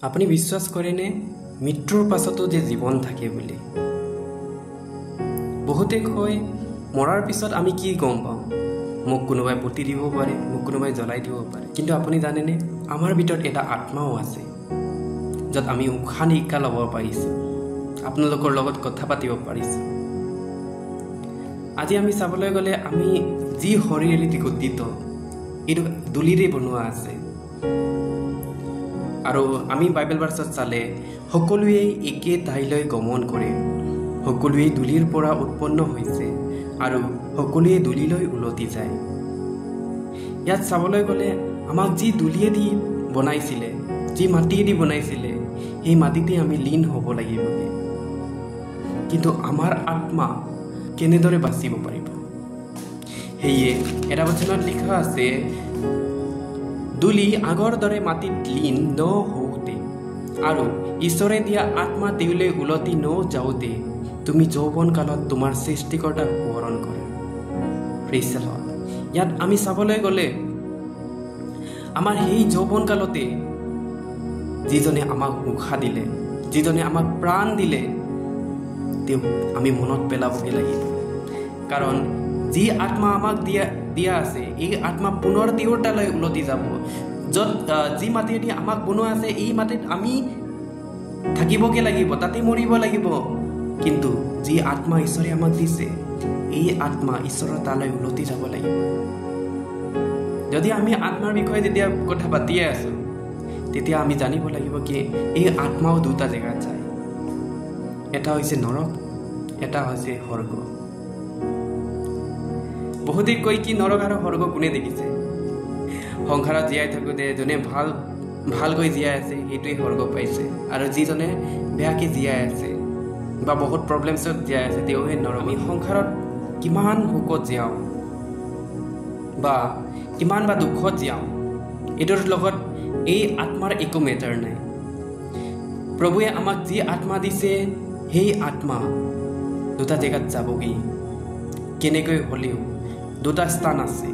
আপুনি বিশ্বাস কৰেনে মৃত্যুৰ পাছতো যে জীৱন থাকে বুলি? বহুতে কয় মৰাৰ পিছত আমি কি গম পাওঁ, মোক কোনোবাই পুতি দিব পাৰে, মোক কোনোবাই জ্বলাই দিব পাৰে। কিন্তু আপুনি জানেনে আমাৰ ভিতৰত এটা আত্মাও আছে, য'ত আমি উশাহ নিশাহ ল'ব পাৰিছোঁ, আপোনালোকৰ লগত কথা পাতিব পাৰিছোঁ। আজি আমি চাবলৈ গ'লে আমি যি শৰীৰেদি গঠিত, এইটো ধূলিৰে বনোৱা আছে। আৰু আমি বাইবেল ভাৰ্চত চালে সকলোৱে একে ঠাইলৈ গমন কৰে, সকলোৱে ধূলিৰ পৰা উৎপন্ন হৈছে আৰু সকলোৱে ধূলিলৈ উলটি যায়। ইয়াত চাবলৈ গ'লে আমাক যি ধূলিয়েদি বনাইছিলে, যি মাটিয়েদি বনাইছিলে, সেই মাটিতে আমি লীন হ'ব লাগিব। কিন্তু আমাৰ আত্মা কেনেদৰে বাচিব পাৰিব? সেয়ে এটা বচনত লিখা আছে, ধূলি আগৰ দৰে মাটিত লীন নহওঁতে আৰু ঈশ্বৰে দিয়া আত্মা তেওঁলৈ উলটি নযাওঁতে তুমি যৌৱন কালত তোমাৰ সৃষ্টিকৰ্তাক সোঁৱৰণ কৰা। Praise the lord. ইয়াত আমি চাবলৈ গ'লে আমাৰ সেই যৌৱন কালতে যিজনে আমাক উশাহ দিলে, যিজনে আমাক প্ৰাণ দিলে, তেওঁক আমি মনত পেলাবই লাগিব। কাৰণ যি আত্মা আমাক দিয়া আছে, এই আত্মা পুনৰ তেওঁৰ তালৈ উলটি যাব। য'ত যি মাটিয়েদি আমাক বনোৱা আছে, এই মাটিত আমি থাকিবকে লাগিব, তাতে মৰিব লাগিব। কিন্তু যি আত্মা ঈশ্বৰে আমাক দিছে, এই আত্মা ঈশ্বৰৰ তালৈ উলটি যাব লাগিব। যদি আমি আত্মাৰ বিষয়ে যেতিয়া কথা পাতিয়ে আছো, তেতিয়া আমি জানিব লাগিব কি এই আত্মাও দুটা জেগাত যায়। এটা হৈছে নৰক, এটা হৈছে স্বৰ্গ। বহুতে কয় কি নৰক আৰু স্বৰ্গ কোনে দেখিছে? সংসাৰত জীয়াই থাকোঁতে যোনে ভালকৈ জীয়াই আছে সেইটোৱে স্বৰ্গ পাইছে, আৰু যিজনে বেয়াকৈ জীয়াই আছে বা বহুত প্ৰব্লেমছত জীয়াই আছে তেওঁহে নৰক। আমি সংসাৰত কিমান সুখত জীয়াওঁ বা কিমান বা দুখত জীয়াওঁ, এইটোৰ লগত এই আত্মাৰ একো মেটাৰ নাই। প্ৰভুৱে আমাক যি আত্মা দিছে, সেই আত্মা দুটা জেগাত যাবগৈ। কেনেকৈ হ'লেও দুটা স্থান আছে।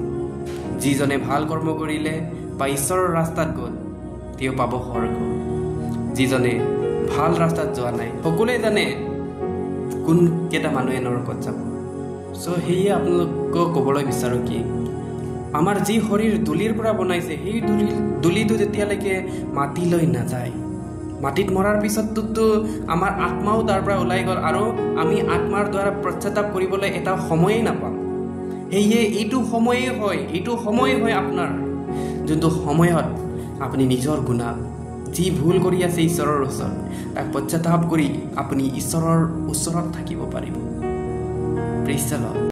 যিজনে ভাল কৰ্ম কৰিলে বা ঈশ্বৰৰ ৰাস্তাত গ'ল, তেওঁ পাব স্বৰ্গ। যিজনে ভাল ৰাস্তাত যোৱা নাই, সকলোৱে জানে কোন কেইটা মানুহে নৰকত যাব। চ' সেয়ে আপোনালোকক ক'বলৈ বিচাৰোঁ কি আমাৰ যি শৰীৰ ধূলিৰ পৰা বনাইছে, সেই ধূলিটো যেতিয়ালৈকে মাটিলৈ নাযায়, মাটিত মৰাৰ পিছততো আমাৰ আত্মাও তাৰ পৰা ওলাই গ'ল, আৰু আমি আত্মাৰ দ্বাৰা পশ্চাতাপ কৰিবলৈ এটা সময়েই নাপাম। সেয়ে এইটো সময়ে হয় আপোনাৰ, যোনটো সময়ত আপুনি নিজৰ গুণাক যি ভুল কৰি আছে ঈশ্বৰৰ ওচৰত, তাক পশ্চাতাপ কৰি আপুনি ঈশ্বৰৰ ওচৰত থাকিব পাৰিব। Praise the lord.